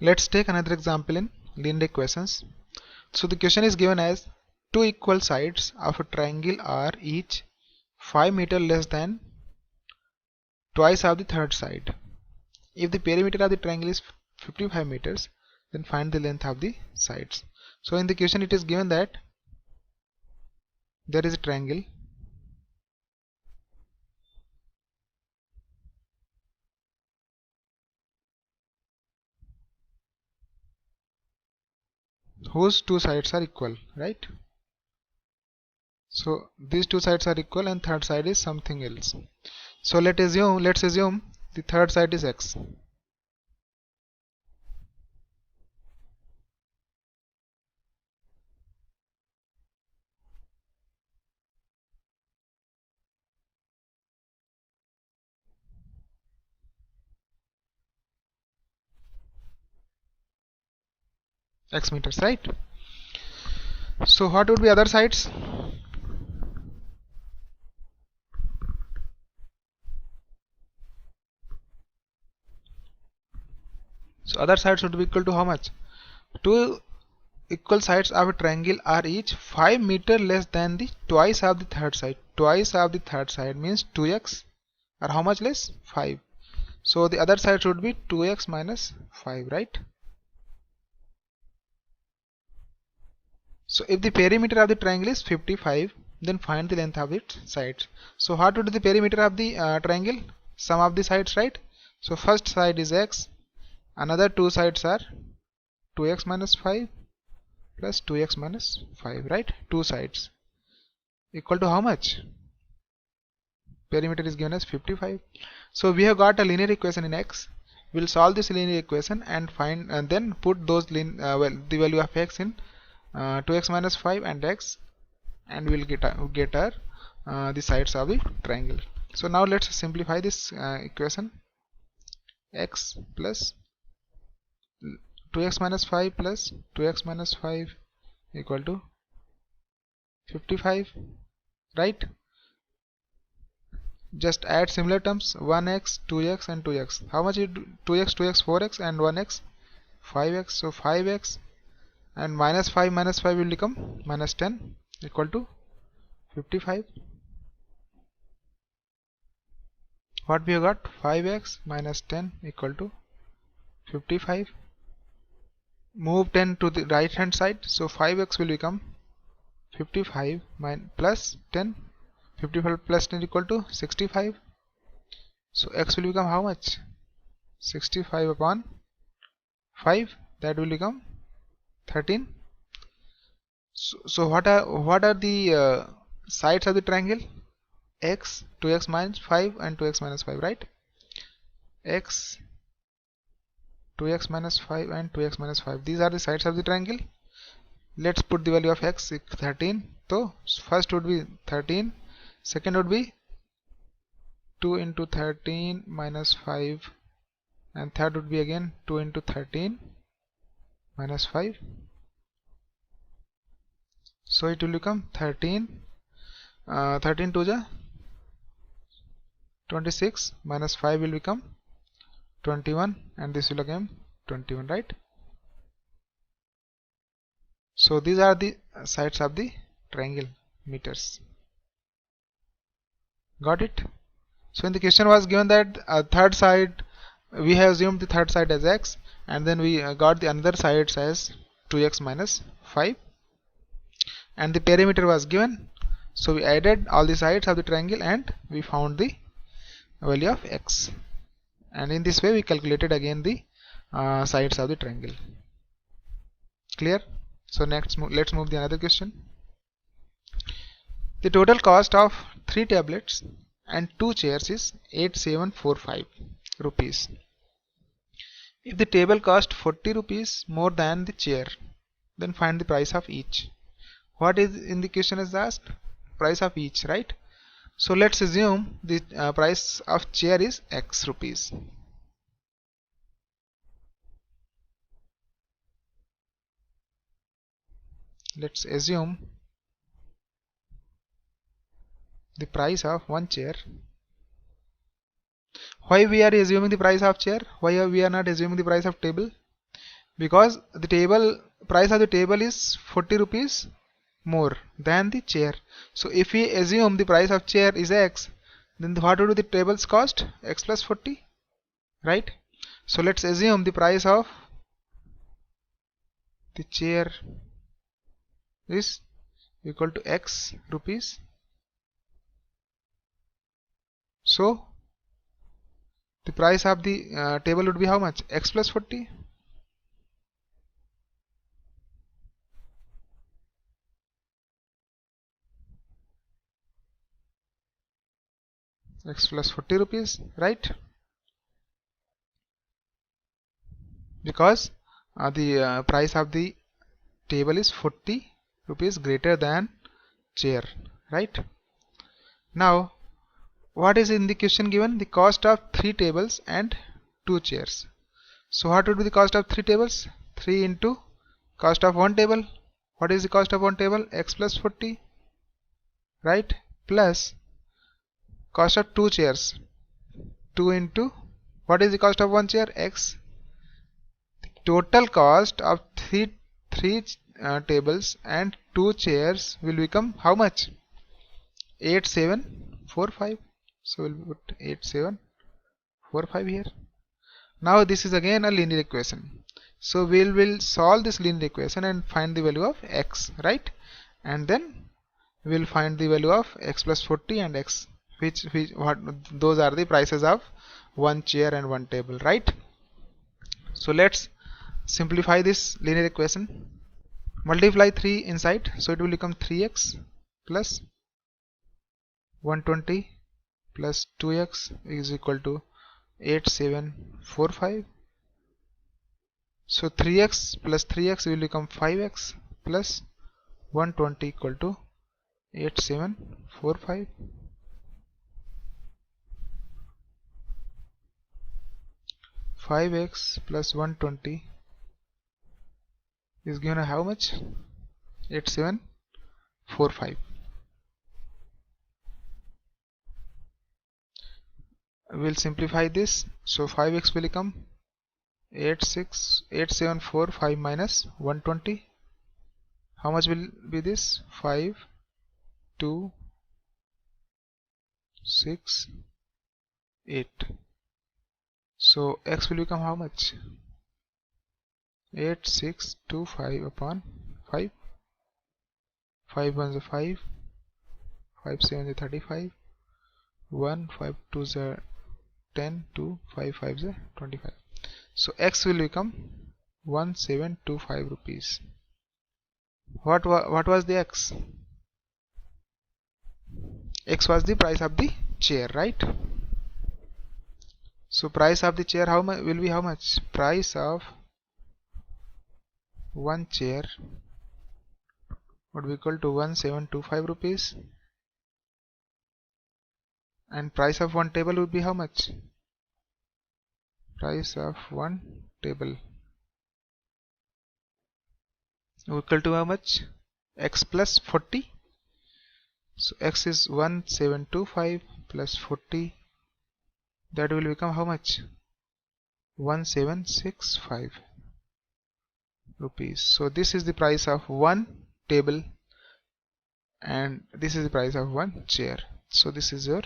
Let's take another example in linear equations. So the question is given as two equal sides of a triangle are each 5 meter less than twice of the third side. If the perimeter of the triangle is 55 meters, then find the length of the sides. So in the question it is given that there is a triangle whose two sides are equal, right? So these two sides are equal and third side is something else. So let's assume the third side is x. X meters, right? So what would be other sides? So other sides would be equal to how much? Two equal sides of a triangle are each 5 meter less than the twice of the third side. Twice of the third side means 2x, or how much less? 5. So the other side should be 2x minus 5, right? So if the perimeter of the triangle is 55, then find the length of its sides. So what would be the perimeter of the triangle? Sum of the sides, right? So first side is x, another two sides are 2x minus 5 plus 2x minus 5, right? Two sides equal to how much? Perimeter is given as 55. So we have got a linear equation in x. We'll solve this linear equation and find and then put those the value of x in 2x minus 5 and x, and we'll get the sides of the triangle. So now let's simplify this equation. X plus 2x minus 5 plus 2x minus 5 equal to 55, right? Just add similar terms, 1x, 2x and 2x. How much is 2x, 2x, 4x and 1x, 5x. So 5x and minus 5 will become minus 10 equal to 55. What we have got? 5x minus 10 equal to 55. Move 10 to the right hand side, so 5x will become 55 plus 10. 55 plus 10 equal to 65. So x will become how much? 65 upon 5, that will become 13. So what are the sides of the triangle? X, 2x minus 5 and 2x minus 5, right? X, 2x minus 5 and 2x minus 5, these are the sides of the triangle. Let's put the value of x, 13. So first would be 13, second would be 2 into 13 minus 5, and third would be again 2 into 13 minus 5. So it will become 13, 13 to the 26 minus 5 will become 21, and this will again 21, right? So these are the sides of the triangle, meters. Got it? So in the question was given that third side, we have assumed the third side as x, and then we got the another sides as 2x minus 5, and the perimeter was given. So we added all the sides of the triangle and we found the value of x, and in this way we calculated again the sides of the triangle. Clear? So next let's move the another question. The total cost of 3 tablets and 2 chairs is 8745 rupees. If the table cost 40 rupees more than the chair, then find the price of each. What is in the question is asked? Price of each, right? So let's assume the price of chair is x rupees. Let's assume the price of one chair. Why we are assuming the price of chair? Why we are not assuming the price of table? because the table price of the table is 40 rupees more than the chair. So if we assume the price of chair is x, then what would be the table's cost? X plus 40, right? So let's assume the price of the chair is equal to x rupees. So the price of the table would be how much? X plus 40. X plus 40 rupees, right? Because the price of the table is 40 rupees greater than chair, right? Now what is in the question given? The cost of 3 tables and 2 chairs. So what would be the cost of 3 tables? 3 into cost of 1 table. What is the cost of 1 table? X plus 40, right? Plus cost of 2 chairs. 2 into what is the cost of 1 chair? X. The total cost of three tables and 2 chairs will become how much? 8745. So we'll put 8745 here. Now this is again a linear equation. So we will solve this linear equation and find the value of x, right? And then we will find the value of x plus 40 and x, what those are the prices of 1 chair and 1 table, right? So let's simplify this linear equation. Multiply 3 inside, so it will become 3x plus 120 plus 2x is equal to 8745. So 3x plus 3x will become 5x plus 120 equal to 8745. Five x plus 120 is given how much? 8745. We'll simplify this. So 5x will become 8745 minus 120. How much will be this? 5, 2, 6, 8. So x will become how much? 8625 upon 5. 5 1s are 5, 5 7s are 35, 1 5 2s are 10, 2 5 5s are 25. So x will become 1725 rupees. What was the x? X was the price of the chair, right? So price of the chair how much will be? How much? Price of 1 chair would be equal to 1725 rupees, and price of 1 table would be how much? Price of 1 table equal to how much? X plus 40. So x is 1725 plus 40, that will become how much? 1765 rupees. So this is the price of 1 table and this is the price of 1 chair. So this is your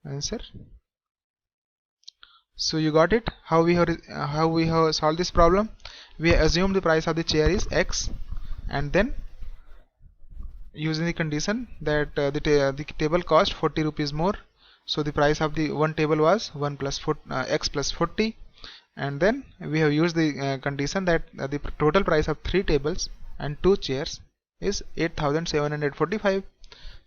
answer. So you got it? How we have solved this problem? We assume the price of the chair is x, and then using the condition that the table cost 40 rupees more, so the price of the 1 table was 1 plus x plus 40, and then we have used the condition that the total price of 3 tables and 2 chairs is 8745.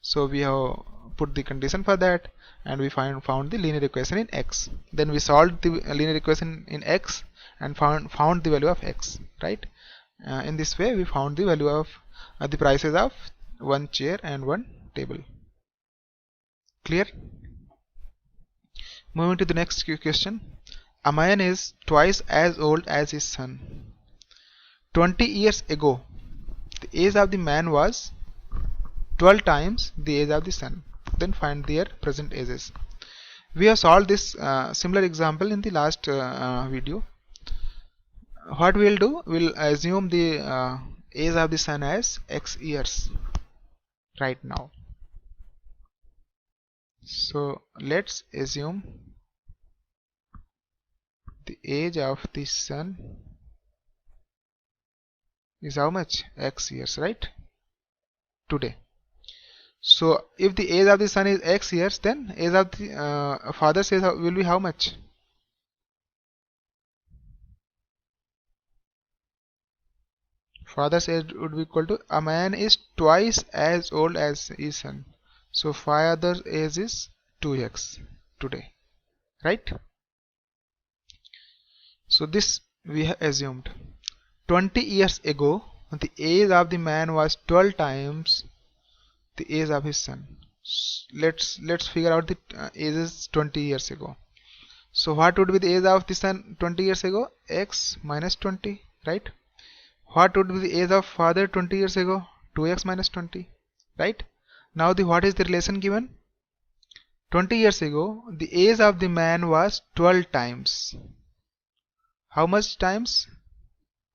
So we have put the condition for that, and we found the linear equation in x. Then we solved the linear equation in x and found the value of x, right? In this way we found the value of the prices of 1 chair and 1 table. Clear? Moving to the next question. A man is twice as old as his son. 20 years ago, the age of the man was 12 times the age of the son. Then find their present ages. We have solved this similar example in the last video. what we will do, we'll assume the age of the sun as x years right now. So let's assume the age of the sun is how much? X years, right? Today. So if the age of the sun is x years, then age of the father's age will be how much? Father's age would be equal to, a man is twice as old as his son. So father's age is 2x today, right? So this we have assumed. 20 years ago, the age of the man was 12 times the age of his son. Let's figure out the ages 20 years ago. So what would be the age of the son 20 years ago? X minus 20, right? What would be the age of father 20 years ago? 2x minus 20, right? Now what is the relation given? 20 years ago, the age of the man was 12 times. How much times?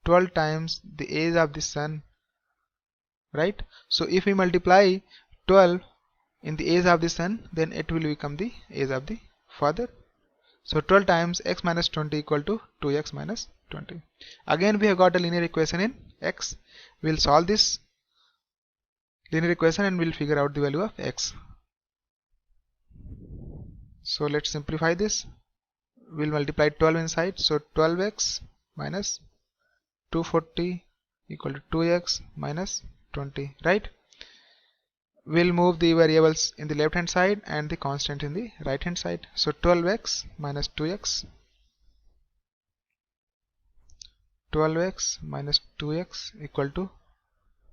12 times the age of the son, right? So if we multiply 12 in the age of the son, then it will become the age of the father. So 12 times x minus 20 equal to 2x minus 20. Again we have got a linear equation in x. We'll solve this linear equation and we'll figure out the value of x. So let's simplify this. We'll multiply 12 inside. So 12x minus 240 equal to 2x minus 20, right? We'll move the variables in the left hand side and the constant in the right hand side. So 12x minus 2x, 12x minus 2x equal to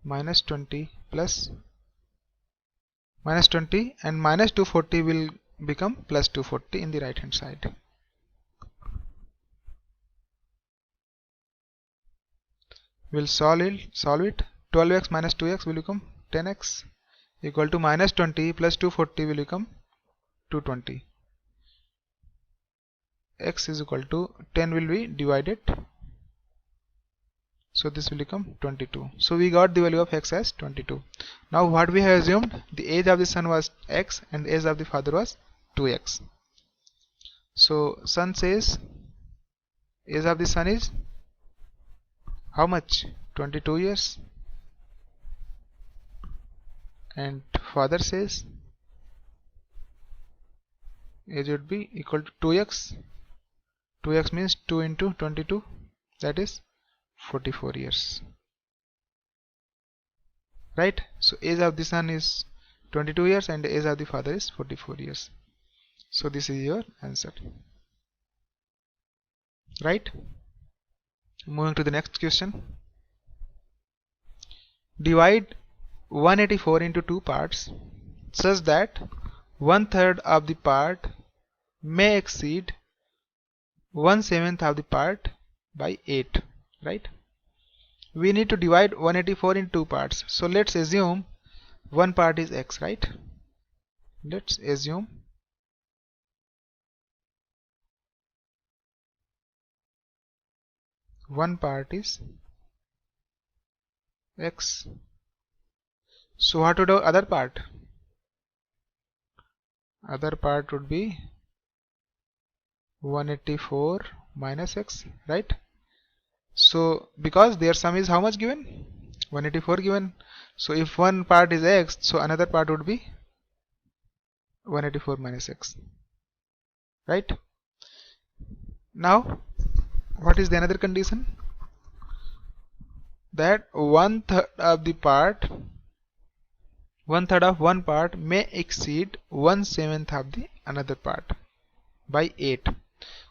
minus 20 plus minus 20, and minus 240 will become plus 240 in the right hand side. We'll solve it. 12x minus 2x will become 10x equal to minus 20 plus 240 will become 220. X is equal to 10 will be divided. So this will become 22. So we got the value of x as 22. Now what we have assumed, the age of the son was x and the age of the father was 2x. So son says age of the son is how much? 22 years. And father says age would be equal to 2x. 2x means 2 into 22, that is 44 years, right? So age of the son is 22 years and age of the father is 44 years. So this is your answer, right? Moving to the next question. Divide 184 into two parts such that 1/3 of the part may exceed 1/7 of the part by 8, right? We need to divide 184 in two parts. So let's assume one part is x, right? Let's assume one part is x. So what would the other part? Other part would be 184 minus x, right? So because their sum is how much given? 184 given. So if one part is x, so another part would be 184 minus x, right? Now what is the another condition? That 1/3 of the part, 1/3 of one part may exceed 1/7 of the another part by 8.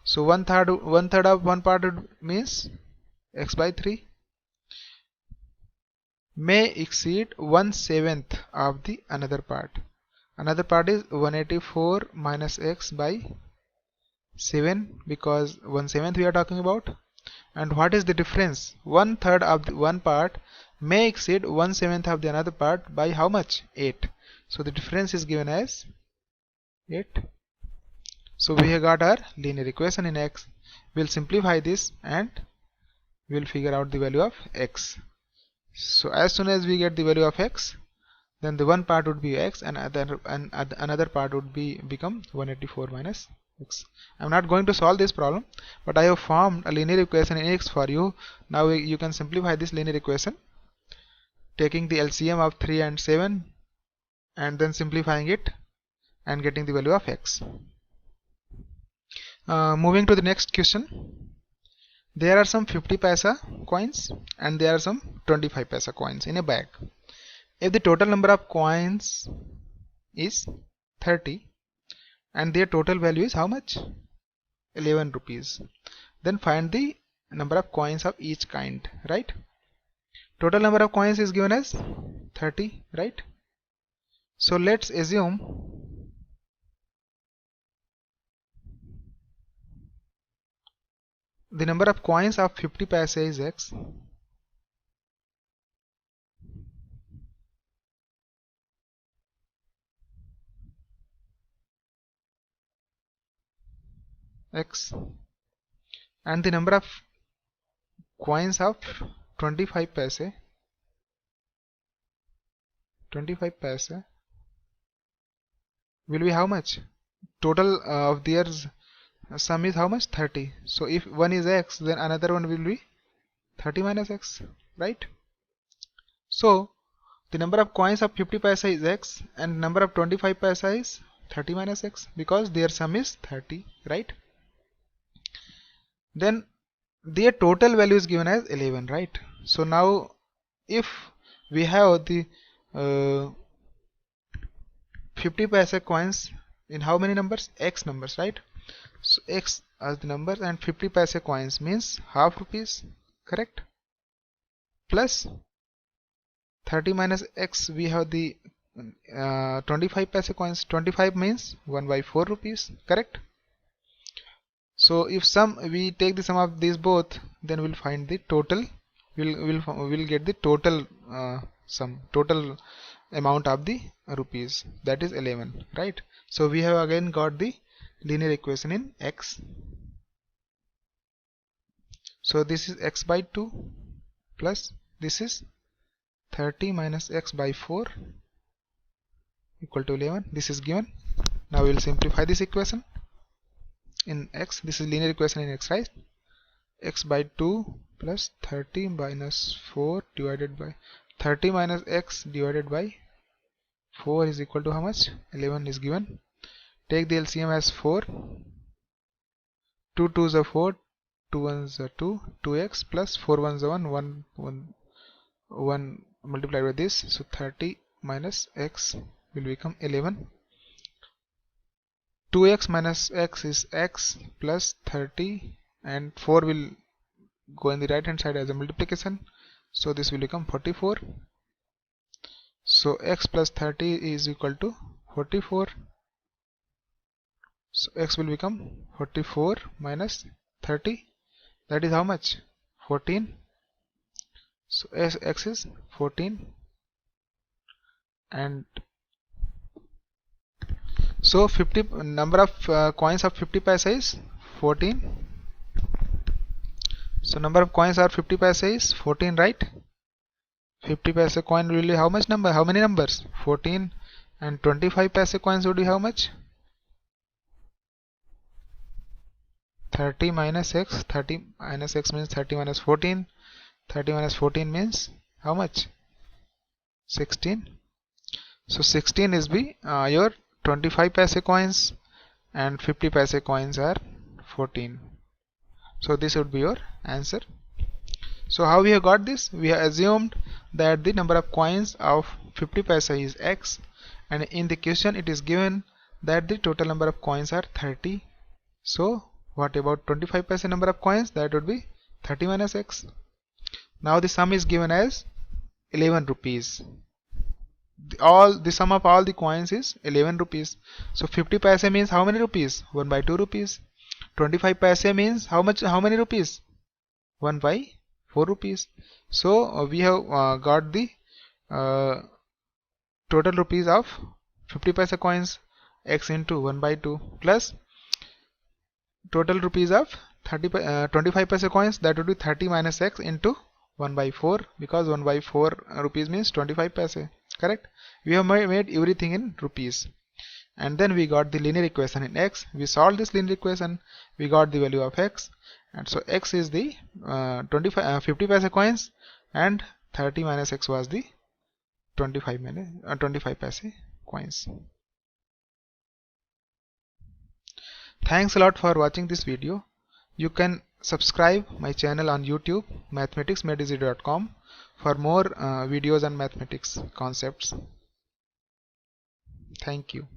So 1/3 of one part means x by 3 may exceed 1/7 of the another part. Another part is 184 minus x by 7, because 1/7 we are talking about. And what is the difference? 1/3 of the one part may exceed 1/7 of the another part by how much? 8. So the difference is given as 8. So we have got our linear equation in x. We'll simplify this and we will figure out the value of x. So as soon as we get the value of x, then the one part would be x and another part would become 184 minus x. I'm not going to solve this problem, but I have formed a linear equation in x for you. Now you can simplify this linear equation, taking the LCM of 3 and 7 and then simplifying it and getting the value of x. Moving to the next question. There are some 50 paisa coins and there are some 25 paisa coins in a bag. If the total number of coins is 30 and their total value is how much? 11 rupees. Then find the number of coins of each kind, right? Total number of coins is given as 30, right? So let's assume the number of coins of 50 paise is x. And the number of coins of 25 paise will be how much? Total of their sum is how much? 30. So if one is x, then another one will be 30 minus x, right? So the number of coins of 50 paisa is x and number of 25 paisa is 30 minus x because their sum is 30, right? Then their total value is given as 11, right? So now if we have the 50 paisa coins in how many numbers? X numbers, right? So x as the numbers and 50 paisa coins means half rupees, correct? Plus 30 minus x, we have the 25 paisa coins. 25 means 1 by 4 rupees, correct? So if we take the sum of these both, then we'll find the total. We'll get the total sum, total amount of the rupees, that is 11, right? So we have again got the linear equation in x. So this is x by 2 plus this is 30 minus x by 4 equal to 11. This is given. Now we will simplify this equation in x. This is linear equation in x, right? X by 2 plus 30 minus 4 divided by 30 minus x divided by 4 is equal to how much? 11 is given. Take the LCM as 4. 2 2s are 4, 2 1s are 2, 2x plus 4 1s are 1 multiplied by this. So 30 minus x will become 11. 2x minus x is x plus 30 and 4 will go in the right hand side as a multiplication. So this will become 44. So x plus 30 is equal to 44. So x will become 44 minus 30. That is how much? 14. So x is 14. And so 50 number of coins of 50 paisa is 14. So number of coins are 50 paisa is 14, right? 50 paisa coin will be how much number? How many numbers? 14. And 25 paisa coins would be how much? 30 minus x. 30 minus x means 30 minus 14. 30 minus 14 means how much? 16. So 16 is your 25 paisa coins and 50 paisa coins are 14. So this would be your answer. So how we have got this? We have assumed that the number of coins of 50 paisa is x, and in the question it is given that the total number of coins are 30. So what about 25 paisa number of coins? That would be 30 minus x. Now the sum is given as 11 rupees. The sum of all the coins is 11 rupees. So 50 paisa means how many rupees? 1 by 2 rupees. 25 paisa means how many rupees? 1 by 4 rupees. So we have got the total rupees of 50 paisa coins, x into 1 by 2 plus total rupees of 25 paise coins, that would be 30 minus x into 1 by 4, because 1 by 4 rupees means 25 paise. Correct? We have made everything in rupees. And then we got the linear equation in x. We solved this linear equation, we got the value of x, and so x is the 50 paise coins, and 30 minus x was the 25 paise coins. Thanks a lot for watching this video. You can subscribe my channel on YouTube, mathematicsmadeeasy.com, for more videos on mathematics concepts. Thank you.